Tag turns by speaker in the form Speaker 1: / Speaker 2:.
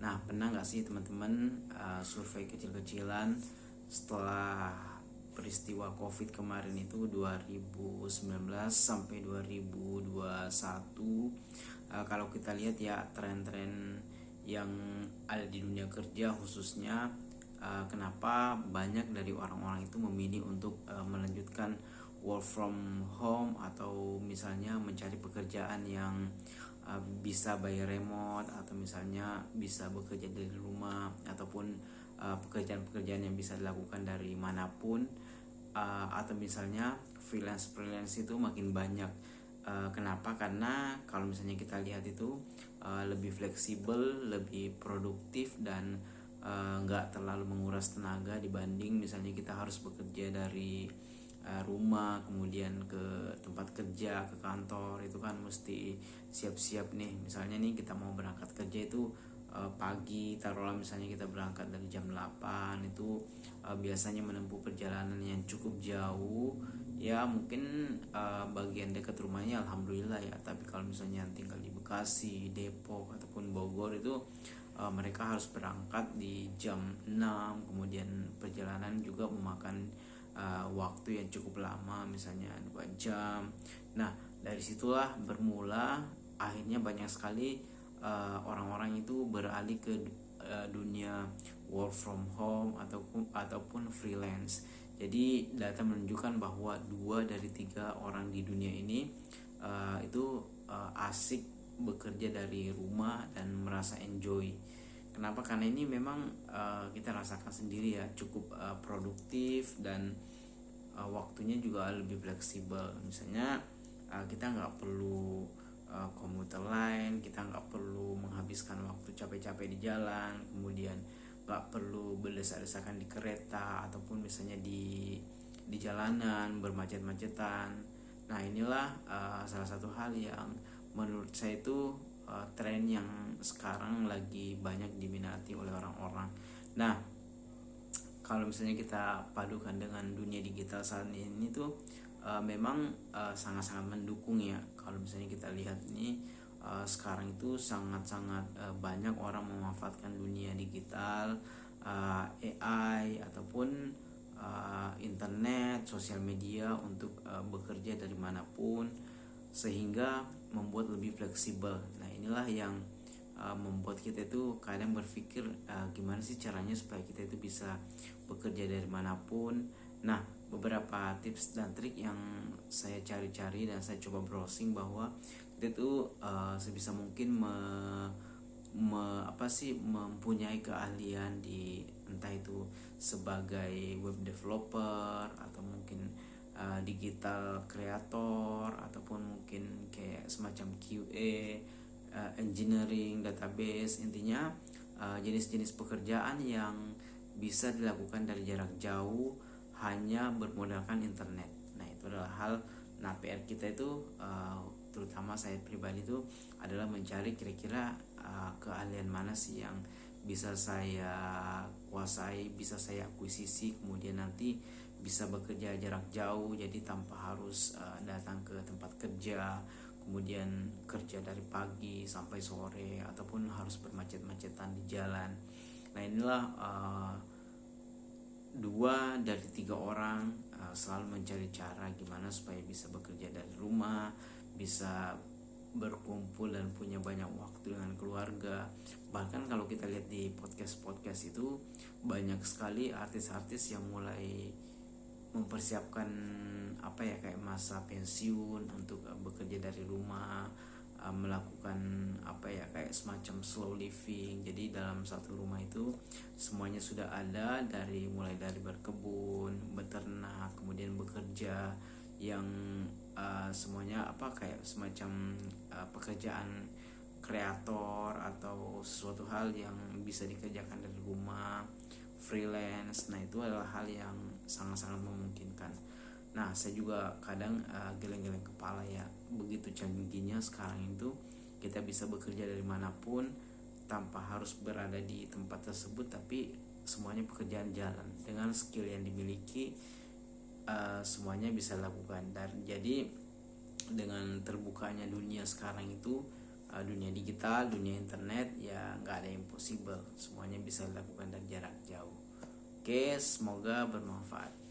Speaker 1: Nah, pernah nggak sih teman-teman survei kecil-kecilan setelah peristiwa COVID kemarin itu 2019 sampai 2021, kalau kita lihat ya tren-tren yang ada di dunia kerja khususnya, kenapa banyak dari orang-orang itu memilih untuk melanjutkan work from home atau misalnya mencari pekerjaan yang bisa by remote atau misalnya bisa bekerja dari rumah ataupun pekerjaan-pekerjaan yang bisa dilakukan dari manapun, atau misalnya freelance itu makin banyak. Kenapa? Karena kalau misalnya kita lihat itu lebih fleksibel, lebih produktif dan nggak terlalu menguras tenaga dibanding misalnya kita harus bekerja dari rumah kemudian ke tempat kerja, ke kantor. Itu kan mesti siap-siap nih, misalnya nih kita mau berangkat kerja itu pagi, taruhlah misalnya kita berangkat dari jam 8 itu biasanya menempuh perjalanan yang cukup jauh ya, mungkin bagian dekat rumahnya alhamdulillah ya, tapi kalau misalnya tinggal di Bekasi, Depok ataupun Bogor itu mereka harus berangkat di jam 6, kemudian perjalanan juga memakan waktu yang cukup lama, misalnya 2 jam. Nah, dari situlah bermula akhirnya banyak sekali orang-orang itu beralih ke dunia work from home ataupun freelance. Jadi data menunjukkan bahwa 2 dari 3 orang di dunia ini itu asik bekerja dari rumah dan merasa enjoy. Kenapa? Karena ini memang kita rasakan sendiri ya, cukup produktif dan waktunya juga lebih fleksibel. Misalnya kita nggak perlu komuter lain, kita nggak perlu menghabiskan waktu capek-capek di jalan, kemudian nggak perlu berdesak-desakan di kereta ataupun misalnya di jalanan bermacet-macetan. Nah, inilah salah satu hal yang menurut saya itu tren yang sekarang lagi banyak diminati oleh orang-orang. Nah, kalau misalnya kita padukan dengan dunia digital saat ini tuh memang sangat-sangat mendukung ya. Kalau misalnya kita lihat ini sekarang itu sangat-sangat banyak orang memanfaatkan dunia digital, AI ataupun internet, sosial media untuk bekerja dari manapun sehingga membuat lebih fleksibel. Nah, inilah yang membuat kita itu kadang berpikir gimana sih caranya supaya kita itu bisa bekerja dari manapun. Nah, beberapa tips dan trik yang saya cari-cari dan saya coba browsing bahwa kita itu sebisa mungkin mempunyai keahlian di entah itu sebagai web developer atau mungkin digital creator ataupun mungkin kayak semacam QA, engineering, database. Intinya jenis-jenis pekerjaan yang bisa dilakukan dari jarak jauh hanya bermodalkan internet. Nah, itu adalah hal. Nah, PR kita itu terutama saya pribadi itu adalah mencari kira-kira keahlian mana sih yang bisa saya kuasai, bisa saya akuisisi, kemudian nanti bisa bekerja jarak jauh, jadi tanpa harus datang ke tempat kerja, kemudian kerja dari pagi sampai sore ataupun harus bermacet-macetan di jalan. Nah, inilah 2 dari 3 orang selalu mencari cara gimana supaya bisa bekerja dari rumah, bisa berkumpul dan punya banyak waktu dengan keluarga. Bahkan kalau kita lihat di podcast itu banyak sekali artis-artis yang mulai mempersiapkan kayak masa pensiun untuk bekerja dari rumah, melakukan kayak semacam slow living. Jadi dalam satu rumah itu semuanya sudah ada, mulai dari berkebun, beternak, kemudian bekerja, yang semuanya kayak semacam pekerjaan kreator atau sesuatu hal yang bisa dikerjakan dari rumah, freelance. Nah, itu adalah hal yang sangat-sangat memungkinkan. Nah, saya juga kadang geleng-geleng kepala ya, begitu canggihnya sekarang itu kita bisa bekerja dari manapun tanpa harus berada di tempat tersebut, tapi semuanya pekerjaan jalan dengan skill yang dimiliki, semuanya bisa dilakukan. Dan jadi dengan terbukanya dunia sekarang itu dunia digital, dunia internet, ya nggak ada yang impossible, semuanya bisa dilakukan dari jarak jauh. Oke, semoga bermanfaat.